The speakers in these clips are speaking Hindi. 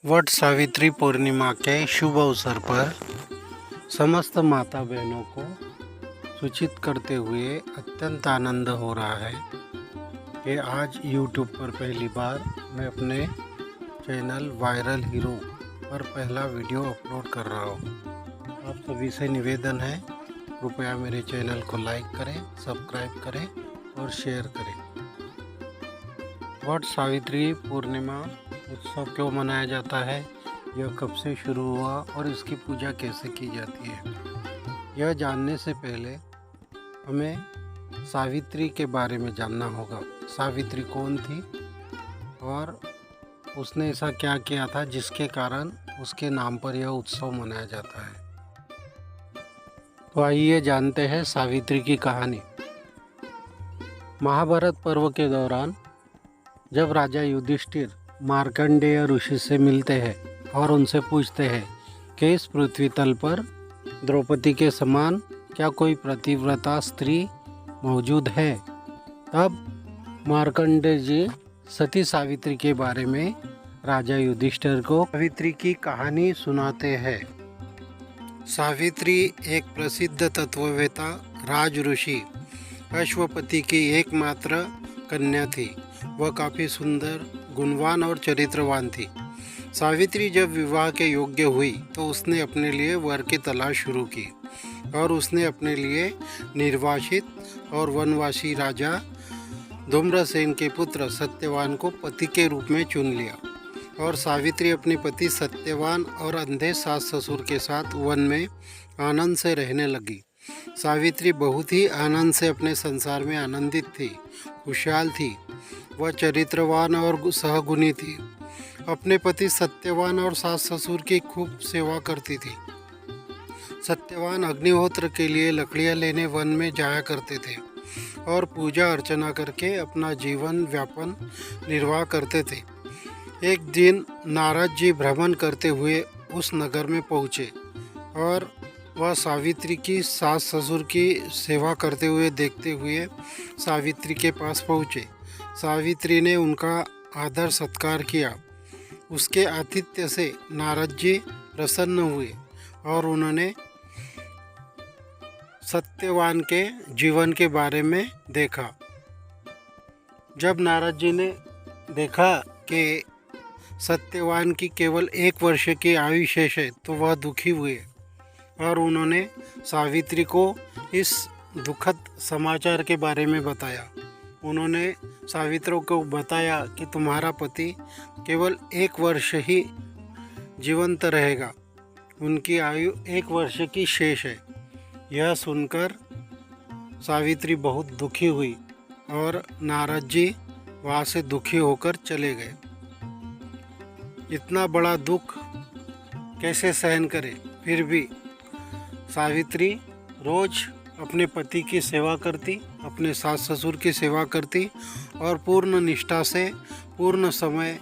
वट सावित्री पूर्णिमा के शुभ अवसर पर समस्त माता बहनों को सूचित करते हुए अत्यंत आनंद हो रहा है कि आज YouTube पर पहली बार मैं अपने चैनल वायरल हीरो पर पहला वीडियो अपलोड कर रहा हूँ। आप सभी से निवेदन है, कृपया मेरे चैनल को लाइक करें, सब्सक्राइब करें और शेयर करें। वट सावित्री पूर्णिमा उत्सव क्यों मनाया जाता है, यह कब से शुरू हुआ और इसकी पूजा कैसे की जाती है, यह जानने से पहले हमें सावित्री के बारे में जानना होगा। सावित्री कौन थी और उसने ऐसा क्या किया था जिसके कारण उसके नाम पर यह उत्सव मनाया जाता है। तो आइए जानते हैं सावित्री की कहानी। महाभारत पर्व के दौरान जब राजा युधिष्ठिर मार्कंडेय ऋषि से मिलते हैं और उनसे पूछते हैं कि इस पृथ्वी तल पर द्रौपदी के समान क्या कोई पतिव्रता स्त्री मौजूद है, तब मार्कंडेय जी सती सावित्री के बारे में राजा युधिष्ठिर को सावित्री की कहानी सुनाते हैं। सावित्री एक प्रसिद्ध तत्ववेता राज ऋषि अश्वपति की एकमात्र कन्या थी। वह काफ़ी सुंदर, गुणवान और चरित्रवान थी। सावित्री जब विवाह के योग्य हुई तो उसने अपने लिए वर की तलाश शुरू की और उसने अपने लिए निर्वासित और वनवासी राजा धूम्रसेन के पुत्र सत्यवान को पति के रूप में चुन लिया। और सावित्री अपने पति सत्यवान और अंधे सास ससुर के साथ वन में आनंद से रहने लगी। सावित्री बहुत ही आनंद से अपने संसार में आनंदित थी, खुशहाल थी। वह चरित्रवान और सहगुणी थी। अपने पति सत्यवान और सास ससुर की खूब सेवा करती थी। सत्यवान अग्निहोत्र के लिए लकड़ियाँ लेने वन में जाया करते थे और पूजा अर्चना करके अपना जीवन व्यापन निर्वाह करते थे। एक दिन नारद जी भ्रमण करते हुए उस नगर में पहुँचे और वह सावित्री की सास ससुर की सेवा करते हुए देखते हुए सावित्री के पास पहुँचे। सावित्री ने उनका आदर सत्कार किया। उसके आतिथ्य से नारद जी प्रसन्न हुए और उन्होंने सत्यवान के जीवन के बारे में देखा। जब नारद जी ने देखा कि सत्यवान की केवल 1 वर्ष की आयु शेष है तो वह दुखी हुए और उन्होंने सावित्री को इस दुखद समाचार के बारे में बताया। उन्होंने सावित्री को बताया कि तुम्हारा पति केवल 1 वर्ष ही जीवंत रहेगा, उनकी आयु 1 वर्ष की शेष है। यह सुनकर सावित्री बहुत दुखी हुई और नारद जी वहाँ से दुखी होकर चले गए। इतना बड़ा दुख कैसे सहन करे, फिर भी सावित्री रोज अपने पति की सेवा करती, अपने सास ससुर की सेवा करती और पूर्ण निष्ठा से पूर्ण समय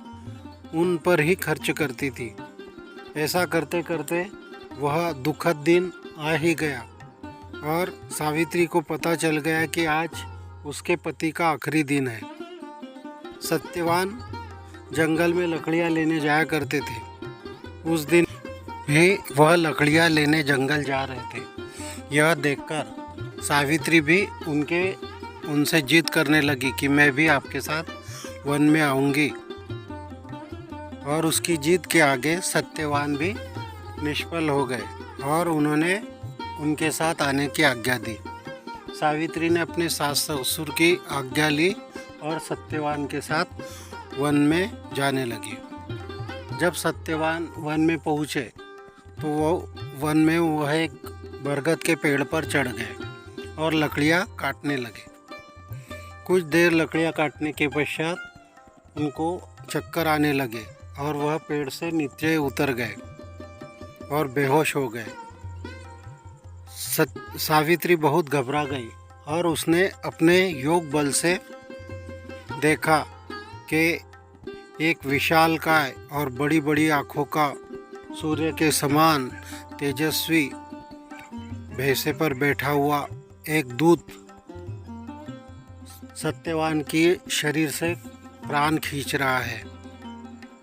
उन पर ही खर्च करती थी। ऐसा करते करते वह दुखद दिन आ ही गया और सावित्री को पता चल गया कि आज उसके पति का आखिरी दिन है। सत्यवान जंगल में लकड़ियाँ लेने जाया करते थे। उस दिन भी वह लकड़ियाँ लेने जंगल जा रहे थे। यह देखकर सावित्री भी उनसे जिद करने लगी कि मैं भी आपके साथ वन में आऊँगी। और उसकी जिद के आगे सत्यवान भी निष्फल हो गए और उन्होंने उनके साथ आने की आज्ञा दी। सावित्री ने अपने सास ससुर की आज्ञा ली और सत्यवान के साथ वन में जाने लगी। जब सत्यवान वन में पहुँचे तो वन में वह एक बरगद के पेड़ पर चढ़ गए और लकड़ियाँ काटने लगे। कुछ देर लकड़ियाँ काटने के पश्चात उनको चक्कर आने लगे और वह पेड़ से नीचे उतर गए और बेहोश हो गए। सावित्री बहुत घबरा गई और उसने अपने योग बल से देखा कि एक विशालकाय और बड़ी बड़ी आँखों का सूर्य के समान तेजस्वी भैंसे पर बैठा हुआ एक दूत सत्यवान की शरीर से प्राण खींच रहा है।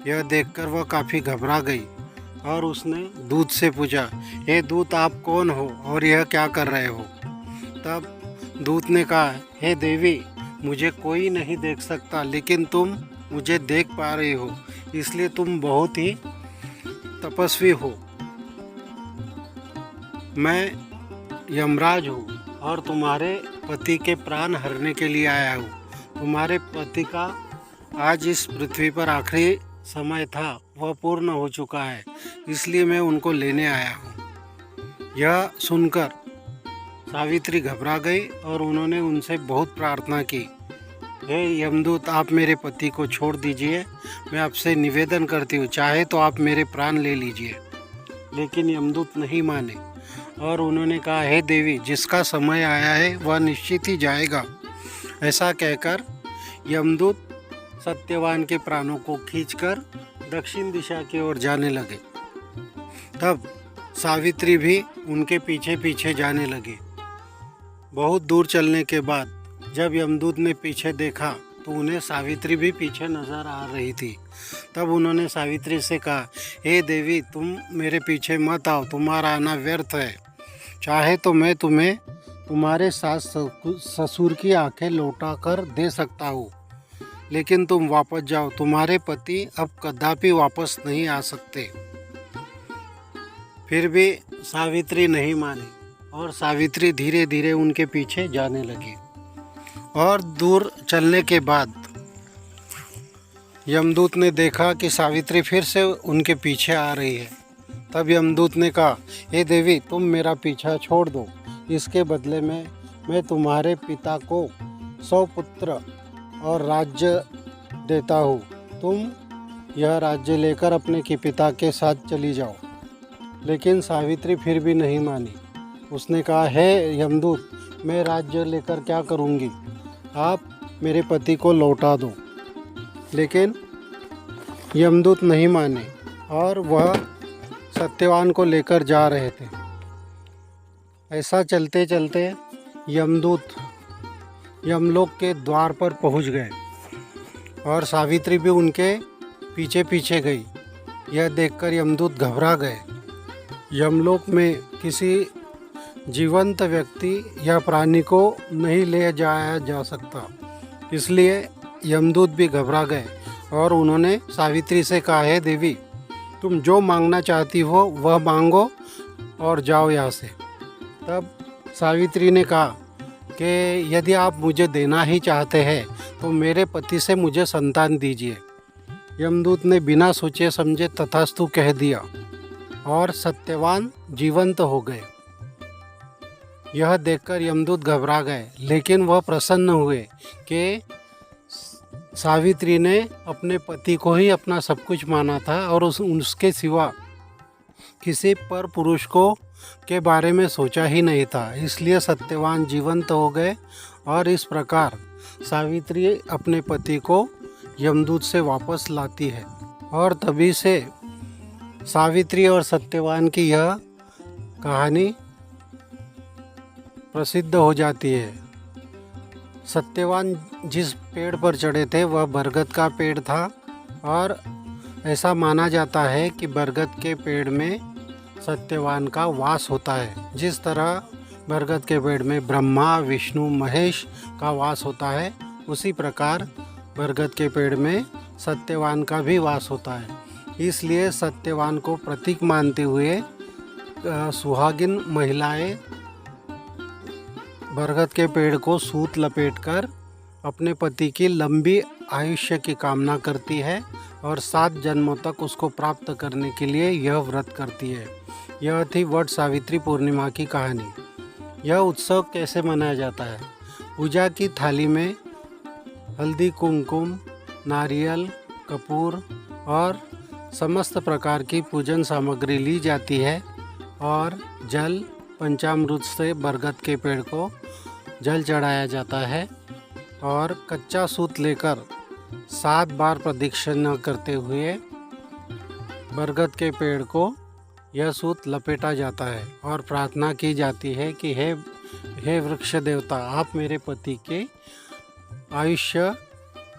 यह देखकर वह काफ़ी घबरा गई और उसने दूत से पूछा, हे दूत, आप कौन हो और यह क्या कर रहे हो? तब दूत ने कहा, हे देवी, मुझे कोई नहीं देख सकता, लेकिन तुम मुझे देख पा रही हो, इसलिए तुम बहुत ही तपस्वी हो। मैं यमराज हूँ और तुम्हारे पति के प्राण हरने के लिए आया हूँ। तुम्हारे पति का आज इस पृथ्वी पर आखिरी समय था, वह पूर्ण हो चुका है, इसलिए मैं उनको लेने आया हूँ। यह सुनकर सावित्री घबरा गई और उन्होंने उनसे बहुत प्रार्थना की, हे यमदूत, आप मेरे पति को छोड़ दीजिए, मैं आपसे निवेदन करती हूँ, चाहे तो आप मेरे प्राण ले लीजिए। लेकिन यमदूत नहीं माने और उन्होंने कहा, हे देवी, जिसका समय आया है वह निश्चित ही जाएगा। ऐसा कहकर यमदूत सत्यवान के प्राणों को खींचकर दक्षिण दिशा की ओर जाने लगे। तब सावित्री भी उनके पीछे पीछे जाने लगी। बहुत दूर चलने के बाद जब यमदूत ने पीछे देखा तो उन्हें सावित्री भी पीछे नजर आ रही थी। तब उन्होंने सावित्री से कहा, हे देवी, तुम मेरे पीछे मत आओ, तुम्हारा आना व्यर्थ है। चाहे तो मैं तुम्हें तुम्हारे सास ससुर की आंखें लौटा कर दे सकता हूँ, लेकिन तुम वापस जाओ, तुम्हारे पति अब कदापि वापस नहीं आ सकते। फिर भी सावित्री नहीं मानी और सावित्री धीरे धीरे उनके पीछे जाने लगी। और दूर चलने के बाद यमदूत ने देखा कि सावित्री फिर से उनके पीछे आ रही है। तब यमदूत ने कहा, हे देवी, तुम मेरा पीछा छोड़ दो, इसके बदले में मैं तुम्हारे पिता को 100 पुत्र और राज्य देता हूँ। तुम यह राज्य लेकर अपने के पिता के साथ चली जाओ। लेकिन सावित्री फिर भी नहीं मानी। उसने कहा, हे यमदूत, मैं राज्य लेकर क्या करूँगी, आप मेरे पति को लौटा दो। लेकिन यमदूत नहीं माने और वह सत्यवान को लेकर जा रहे थे। ऐसा चलते चलते यमदूत यमलोक के द्वार पर पहुंच गए और सावित्री भी उनके पीछे पीछे गई। यह देखकर यमदूत घबरा गए। यमलोक में किसी जीवंत व्यक्ति या प्राणी को नहीं ले जाया जा सकता, इसलिए यमदूत भी घबरा गए और उन्होंने सावित्री से कहा, हे देवी, तुम जो मांगना चाहती हो वह मांगो और जाओ यहाँ से। तब सावित्री ने कहा कि यदि आप मुझे देना ही चाहते हैं तो मेरे पति से मुझे संतान दीजिए। यमदूत ने बिना सोचे समझे तथास्तु कह दिया और सत्यवान जीवंत हो गए। यह देखकर यमदूत घबरा गए, लेकिन वह प्रसन्न हुए कि सावित्री ने अपने पति को ही अपना सब कुछ माना था और उसके सिवा किसी पर पुरुष को के बारे में सोचा ही नहीं था। इसलिए सत्यवान जीवंत हो गए और इस प्रकार सावित्री अपने पति को यमदूत से वापस लाती है। और तभी से सावित्री और सत्यवान की यह कहानी प्रसिद्ध हो जाती है। सत्यवान जिस पेड़ पर चढ़े थे वह बरगद का पेड़ था और ऐसा माना जाता है कि बरगद के पेड़ में सत्यवान का वास होता है। जिस तरह बरगद के पेड़ में ब्रह्मा, विष्णु, महेश का वास होता है, उसी प्रकार बरगद के पेड़ में सत्यवान का भी वास होता है। इसलिए सत्यवान को प्रतीक मानते हुए सुहागिन महिलाएं बरगद के पेड़ को सूत लपेटकर अपने पति की लंबी आयुष्य की कामना करती है और 7 जन्मों तक उसको प्राप्त करने के लिए यह व्रत करती है। यह थी वट सावित्री पूर्णिमा की कहानी। यह उत्सव कैसे मनाया जाता है? पूजा की थाली में हल्दी, कुमकुम, नारियल, कपूर और समस्त प्रकार की पूजन सामग्री ली जाती है और जल, पंचामृत से बरगद के पेड़ को जल चढ़ाया जाता है और कच्चा सूत लेकर 7 बार प्रदक्षिणा करते हुए बरगद के पेड़ को यह सूत लपेटा जाता है और प्रार्थना की जाती है कि हे वृक्ष देवता, आप मेरे पति के आयुष्य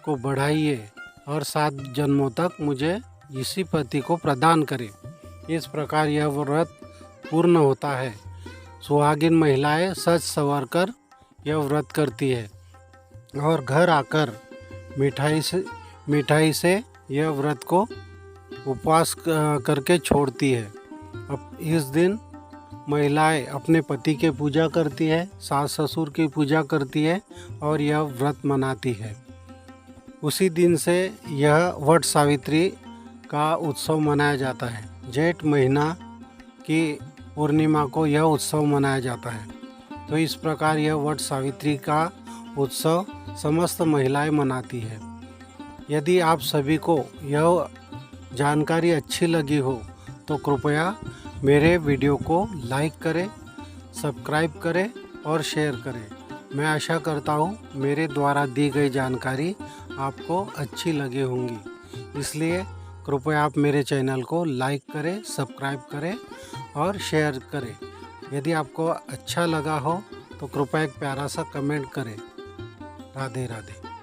को बढ़ाइए और 7 जन्मों तक मुझे इसी पति को प्रदान करें। इस प्रकार यह व्रत पूर्ण होता है। सुहागिन महिलाएं सज संवर कर यह व्रत करती है और घर आकर मिठाई से यह व्रत को उपवास करके छोड़ती है। अब इस दिन महिलाएं अपने पति की पूजा करती है, सास ससुर की पूजा करती है और यह व्रत मनाती है। उसी दिन से यह वट सावित्री का उत्सव मनाया जाता है। जेठ महीना की पूर्णिमा को यह उत्सव मनाया जाता है। तो इस प्रकार यह वट सावित्री का उत्सव समस्त महिलाएं मनाती है। यदि आप सभी को यह जानकारी अच्छी लगी हो तो कृपया मेरे वीडियो को लाइक करें, सब्सक्राइब करें और शेयर करें। मैं आशा करता हूँ मेरे द्वारा दी गई जानकारी आपको अच्छी लगी होंगी। इसलिए कृपया आप मेरे चैनल को लाइक करें, सब्सक्राइब करें और शेयर करें। यदि आपको अच्छा लगा हो तो कृपया एक प्यारा सा कमेंट करें। राधे राधे।